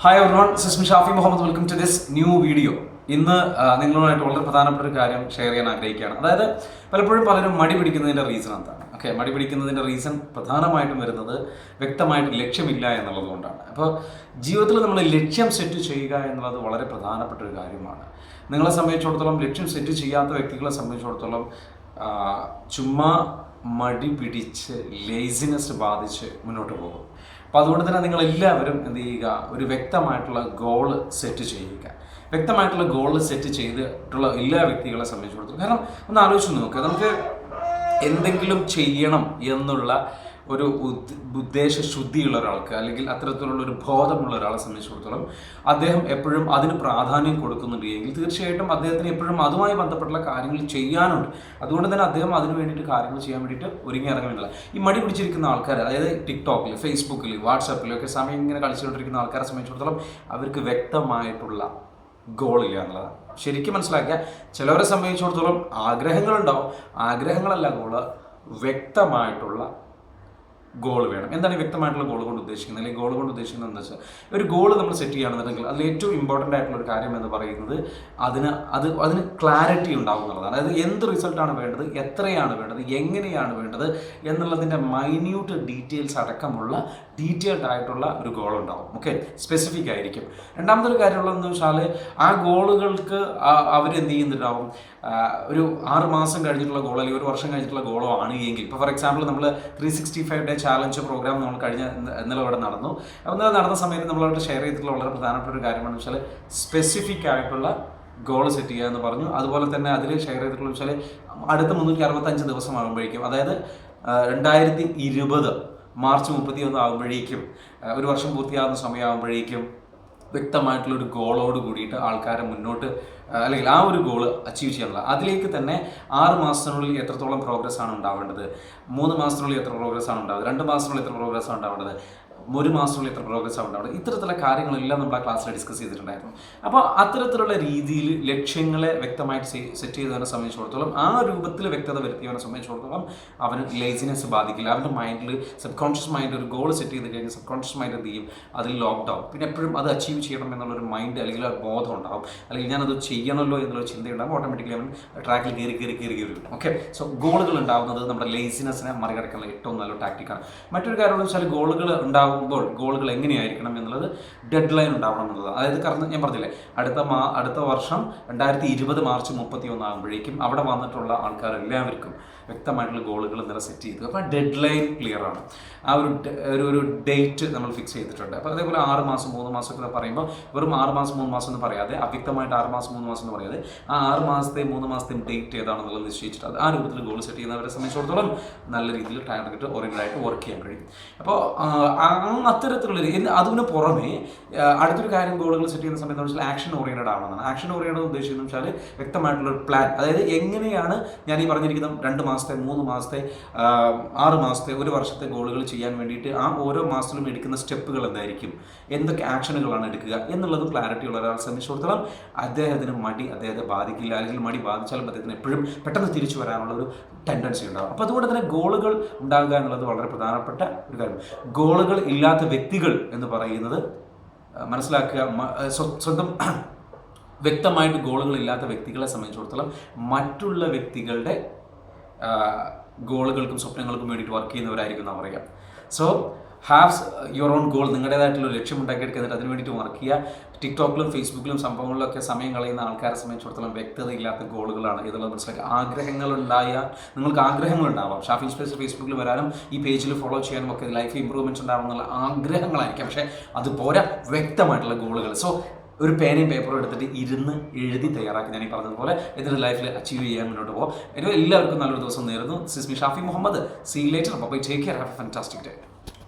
Hi everyone, Sismi Shafi Muhammad. Welcome to this new video. ഇന്ന് നിങ്ങളുമായിട്ട് വളരെ പ്രധാനപ്പെട്ട ഒരു കാര്യം ഷെയർ ചെയ്യാൻ ആഗ്രഹിക്കുകയാണ്. അതായത് പലപ്പോഴും പലരും മടി പിടിക്കുന്നതിൻ്റെ റീസൺ എന്താണ്? മടി പിടിക്കുന്നതിൻ്റെ റീസൺ പ്രധാനമായിട്ടും വരുന്നത് വ്യക്തമായിട്ട് ലക്ഷ്യമില്ല എന്നുള്ളതുകൊണ്ടാണ്. അപ്പോൾ ജീവിതത്തിൽ നമ്മൾ ലക്ഷ്യം സെറ്റ് ചെയ്യുക എന്നുള്ളത് വളരെ പ്രധാനപ്പെട്ട ഒരു കാര്യമാണ്. നിങ്ങളെ സംബന്ധിച്ചിടത്തോളം ലക്ഷ്യം സെറ്റ് ചെയ്യാത്ത വ്യക്തികളെ സംബന്ധിച്ചിടത്തോളം ചുമ്മാ മടി പിടിച്ച് ലേസിനെസ് ബാധിച്ച് മുന്നോട്ട് പോകും. അപ്പോൾ അതുകൊണ്ട് തന്നെ നിങ്ങളെല്ലാവരും എന്ത് ചെയ്യുക, ഒരു വ്യക്തമായിട്ടുള്ള ഗോള് സെറ്റ് ചെയ്യുക. വ്യക്തമായിട്ടുള്ള ഗോള് സെറ്റ് ചെയ്തിട്ടുള്ള എല്ലാ വ്യക്തികളെ സംബന്ധിച്ചിടത്തോളം, കാരണം ഒന്ന് ആലോചിച്ച് നോക്കുക, നമുക്ക് എന്തെങ്കിലും ചെയ്യണം എന്നുള്ള ഒരു ഉദ്ദേശശുദ്ധിയുള്ള ഒരാൾക്ക്, അല്ലെങ്കിൽ അത്തരത്തിലുള്ള ഒരു ബോധമുള്ള ഒരാളെ സംബന്ധിച്ചിടത്തോളം അദ്ദേഹം എപ്പോഴും അതിന് പ്രാധാന്യം കൊടുക്കുന്നുണ്ട് എങ്കിൽ തീർച്ചയായിട്ടും അദ്ദേഹത്തിന് എപ്പോഴും അതുമായി ബന്ധപ്പെട്ടുള്ള കാര്യങ്ങൾ ചെയ്യാനുണ്ട്. അതുകൊണ്ട് തന്നെ അദ്ദേഹം അതിന് വേണ്ടിയിട്ട് കാര്യങ്ങൾ ചെയ്യാൻ വേണ്ടിയിട്ട് ഒരുങ്ങി ഇറങ്ങുന്നില്ല. ഈ മടി പിടിച്ചിരിക്കുന്ന ആൾക്കാർ, അതായത് ടിക്ടോക്കിൽ, ഫേസ്ബുക്കിൽ, വാട്സാപ്പിലൊക്കെ സമയം ഇങ്ങനെ കളിച്ചുകൊണ്ടിരിക്കുന്ന ആൾക്കാരെ സംബന്ധിച്ചിടത്തോളം അവർക്ക് വ്യക്തമായിട്ടുള്ള ഗോളില്ല എന്നുള്ളതാണ്. ശരിക്കും മനസ്സിലാക്കുക, ചിലവരെ സംബന്ധിച്ചിടത്തോളം ആഗ്രഹങ്ങളുണ്ടാവും, ആഗ്രഹങ്ങളല്ല ഗോള്, വ്യക്തമായിട്ടുള്ള ഗോൾ വേണം. എന്താണ് ഈ വ്യക്തമായിട്ടുള്ള ഗോൾ കൊണ്ട് ഉദ്ദേശിക്കുന്നത്, അല്ലെങ്കിൽ ഗോൾ കൊണ്ട് ഉദ്ദേശിക്കുന്നത് എന്താ വെച്ചാൽ, ഒരു ഗോൾ നമ്മൾ സെറ്റ് ചെയ്യുകയാണെന്നുണ്ടെങ്കിൽ അതിൽ ഏറ്റവും ഇമ്പോർട്ടൻ്റ് ആയിട്ടുള്ള ഒരു കാര്യം എന്ന് പറയുന്നത് അതിന് ക്ലാരിറ്റി ഉണ്ടാവും എന്നുള്ളതാണ്. അതായത് എന്ത് റിസൾട്ടാണ് വേണ്ടത്, എത്രയാണ് വേണ്ടത്, എങ്ങനെയാണ് വേണ്ടത് എന്നുള്ളതിൻ്റെ മൈന്യൂട്ട് ഡീറ്റെയിൽസ് അടക്കമുള്ള ഡീറ്റെയിൽഡ് ആയിട്ടുള്ള ഒരു ഗോൾ ഉണ്ടാവും. ഓക്കെ, സ്പെസിഫിക് ആയിരിക്കും. രണ്ടാമതൊരു കാര്യമുള്ളതെന്ന് വെച്ചാൽ ആ ഗോളുകൾക്ക് അവരെന്ത് ചെയ്യുന്നുണ്ടാവും, ഒരു 6 മാസം കഴിഞ്ഞിട്ടുള്ള ഗോളോ അല്ലെങ്കിൽ 1 വർഷം കഴിഞ്ഞിട്ടുള്ള ഗോളോ ആണ് എങ്കിൽ, ഇപ്പോൾ ഫോർ എക്സാമ്പിൾ നമ്മൾ 365 ഡേ ചാലഞ്ച് പ്രോഗ്രാം നമ്മൾ ഇന്നലെ ഇവിടെ നടന്നു. അപ്പോൾ ഇന്നലെ നടന്ന സമയത്ത് നമ്മളവിടെ ഷെയർ ചെയ്തിട്ടുള്ള വളരെ പ്രധാനപ്പെട്ട ഒരു കാര്യമാണെന്ന് വെച്ചാൽ സ്പെസിഫിക് ആയിട്ടുള്ള ഗോൾ സെറ്റ് ചെയ്യുക എന്ന് പറഞ്ഞു. അതുപോലെ തന്നെ അതിൽ ഷെയർ ചെയ്തിട്ടുള്ള വെച്ചാൽ അടുത്ത 365 ദിവസം ആകുമ്പോഴേക്കും, അതായത് 2020 മാർച്ച് 31 ആകുമ്പോഴേക്കും, 1 വർഷം പൂർത്തിയാകുന്ന സമയമാകുമ്പോഴേക്കും വ്യക്തമായിട്ടുള്ളൊരു ഗോളോട് കൂടിയിട്ട് ആൾക്കാരെ മുന്നോട്ട്, അല്ലെങ്കിൽ ആ ഒരു ഗോള് അച്ചീവ് ചെയ്യാനുള്ള, അതിലേക്ക് തന്നെ 6 മാസത്തിനുള്ളിൽ എത്രത്തോളം പ്രോഗ്രസ് ആണ് ഉണ്ടാവേണ്ടത്, 3 മാസത്തിനുള്ളിൽ എത്ര പ്രോഗ്രസ് ആണ് ഉണ്ടാവുന്നത്, 2 മാസത്തിനുള്ളിൽ എത്ര പ്രോഗ്രസ് ആണ് ഉണ്ടാവേണ്ടത്, 1 മാസത്തിനുള്ളിൽ എത്ര പ്രോഗ്രസ് ആണ് ഉണ്ടാവുന്നത്, ഇത്തരത്തിലുള്ള കാര്യങ്ങളെല്ലാം നമ്മൾ ആ ക്ലാസ്സിൽ ഡിസ്കസ് ചെയ്തിട്ടുണ്ടായിരുന്നു. അപ്പോൾ അത്തരത്തിലുള്ള രീതിയിൽ ലക്ഷ്യങ്ങളെ വ്യക്തമായിട്ട് സെറ്റ് ചെയ്തവനെ സംബന്ധിച്ചിടത്തോളം, ആ രൂപത്തിൽ വ്യക്തത വരുത്തിയവനെ സംബന്ധിച്ചിടത്തോളം അവന് ലേസിനെസ് ബാധിക്കില്ല. അവൻ്റെ മൈൻഡിൽ, സബ് കോൺഷ്യസ് മൈൻഡ് ഒരു ഗോൾ സെറ്റ് ചെയ്ത് കഴിഞ്ഞാൽ സബ് കോൺഷ്യസ് മൈൻഡ് എന്ത് ചെയ്യും, അതിൽ ലോക്ക്ഡൗൺ. പിന്നെ എപ്പോഴും അത് അച്ചീവ് ചെയ്യണം എന്നുള്ളൊരു മൈൻഡ്, അല്ലെങ്കിൽ ഒരു ബോധം ഉണ്ടാവും, അല്ലെങ്കിൽ ഞാനത് ചെയ്യണമല്ലോ എന്നുള്ളൊരു ചിന്തയുണ്ടാകും. ഓട്ടോമാറ്റിക്കലി അവൻ ട്രാക്കിൽ കയറി വരും. ഓക്കെ, സോ ഗോളുകൾ ഉണ്ടാകുന്നത് നമ്മുടെ ലേസിനെസ്സിനെ മറികടക്കാനുള്ള ഏറ്റവും നല്ല ടാക്ടിക്കാണ്. മറ്റൊരു കാര്യം എന്ന് വെച്ചാൽ, ഗോളുകൾ ഗോളുകൾ എങ്ങനെയായിരിക്കണം എന്നുള്ളത് ഡെഡ് ലൈൻ ഉണ്ടാവണം എന്നുള്ളത്. അതായത് കാരണം ഞാൻ പറഞ്ഞില്ലേ, അടുത്ത വർഷം 2020 മാർച്ച് 31 ആകുമ്പോഴേക്കും അവിടെ വന്നിട്ടുള്ള ആൾക്കാരെല്ലാവർക്കും വ്യക്തമായിട്ടുള്ള ഗോളുകൾ ഇന്നലെ സെറ്റ് ചെയ്തു. അപ്പോൾ ഡെഡ് ലൈൻ ക്ലിയർ ആണ്. ആ ഒരു ഡേറ്റ് നമ്മൾ ഫിക്സ് ചെയ്തിട്ടുണ്ട്. അപ്പോൾ അതേപോലെ 6 മാസം 3 മാസം ഒക്കെ പറയുമ്പോൾ വെറും 6 മാസം 3 മാസം എന്ന് പറയാതെ, അവ്യക്തമായിട്ട് 6 മാസം 3 മാസം എന്ന് പറയാതെ, ആ 6 മാസത്തെയും 3 മാസത്തെയും ഡേറ്റ് ഏതാണെന്നുള്ളത് നിശ്ചയിച്ചിട്ട് ആ രൂപത്തിൽ ഗോൾ സെറ്റ് ചെയ്യുന്നവരെ സംബന്ധിച്ചിടത്തോളം നല്ല രീതിയിൽ ടാർഗറ്റ് ഓറിയൻറ്റഡ് ആയിട്ട് വർക്ക് ചെയ്യാൻ കഴിയും. അപ്പോൾ അത്തരത്തിലുള്ള അതിന് പുറമെ അടുത്തൊരു കാര്യം ഗോളുകൾ സെറ്റ് ചെയ്യുന്ന സമയത്ത് വെച്ചാൽ ആക്ഷൻ ഓറിയൻറ്റഡ് ആവണമെന്നാണ്. ആക്ഷൻ ഓറിയൻറ്റഡ് ഉദ്ദേശിക്കുന്നത് വെച്ചാൽ വ്യക്തമായിട്ടുള്ള പ്ലാൻ, അതായത് എങ്ങനെയാണ് ഞാൻ ഈ പറഞ്ഞിരിക്കുന്ന 2 മാസത്തെ 3 മാസത്തെ 6 മാസത്തെ 1 വർഷത്തെ ഗോളുകൾ ചെയ്യാൻ വേണ്ടിയിട്ട് ആ ഓരോ മാസത്തിലും എടുക്കുന്ന സ്റ്റെപ്പുകൾ എന്തായിരിക്കും, എന്തൊക്കെ ആക്ഷനുകളാണ് എടുക്കുക എന്നുള്ളത് ക്ലാരിറ്റി ഉള്ള ഒരാളെ സംബന്ധിച്ചിടത്തോളം അദ്ദേഹത്തിന് അദ്ദേഹത്തെ ബാധിക്കില്ല. അല്ലെങ്കിൽ മടി ബാധിച്ചാലും അദ്ദേഹത്തിന് എപ്പോഴും പെട്ടെന്ന് തിരിച്ചു വരാനുള്ള ഒരു ടെൻഡൻസി ഉണ്ടാകും. അപ്പോൾ അതുകൊണ്ട് തന്നെ ഗോളുകൾ ഉണ്ടാകുക എന്നുള്ളത് വളരെ പ്രധാനപ്പെട്ട ഒരു കാര്യം. ഗോളുകൾ ഇല്ലാത്ത വ്യക്തികൾ എന്ന് പറയുന്നത് മനസ്സിലാക്കുക, സ്വന്തം വ്യക്തമായിട്ട് ഗോളുകളില്ലാത്ത വ്യക്തികളെ സംബന്ധിച്ചിടത്തോളം മറ്റുള്ള വ്യക്തികളുടെ ഗോളുകൾക്കും സ്വപ്നങ്ങൾക്കും വേണ്ടിയിട്ട് വർക്ക് ചെയ്യുന്നവരായിരിക്കും എന്ന് പറയാം. So have your own goal. നിങ്ങളുടേതായിട്ടുള്ള ലക്ഷ്യം ഉണ്ടാക്കിയെടുക്കുന്നത് അതിന് വേണ്ടിയിട്ട് വർക്ക് ചെയ്യുക. ടിക്ടോക്കിലും ഫേസ്ബുക്കിലും സംഭവങ്ങളിലൊക്കെ സമയം കളയുന്ന ആൾക്കാരെ സംബന്ധിച്ചിടത്തോളം വ്യക്തതയില്ലാത്ത ഗോളുകളാണ് ഇതുള്ളത് മനസ്സിലാക്കുക. നിങ്ങൾക്ക് ആഗ്രഹങ്ങളുണ്ടാവാം, ഷാഫി സ്പേസ് ഫേസ്ബുക്കിൽ വരാനും ഈ പേജിൽ ഫോളോ ചെയ്യാനും ഒക്കെ ലൈഫ് ഇമ്പ്രൂവ്മെൻറ്റ്സ് ഉണ്ടാവും എന്നുള്ള ആഗ്രഹങ്ങളായിരിക്കാം. പക്ഷേ അത് പോരാ, വ്യക്തമായിട്ടുള്ള ഗോളുകൾ. സോ ഒരു പേനയും പേപ്പറും എടുത്തിട്ട് ഇരുന്ന് എഴുതി തയ്യാറാക്കി, ഞാൻ ഈ പറഞ്ഞതുപോലെ ഇതിൻ്റെ ലൈഫിൽ അച്ചീവ് ചെയ്യാൻ മുന്നോട്ട് പോകും. എല്ലാവർക്കും നല്ലൊരു ദിവസം നേരുന്നു. Sismi Shafi Muhammad. See you later. Bye. Take care. Have a fantastic day.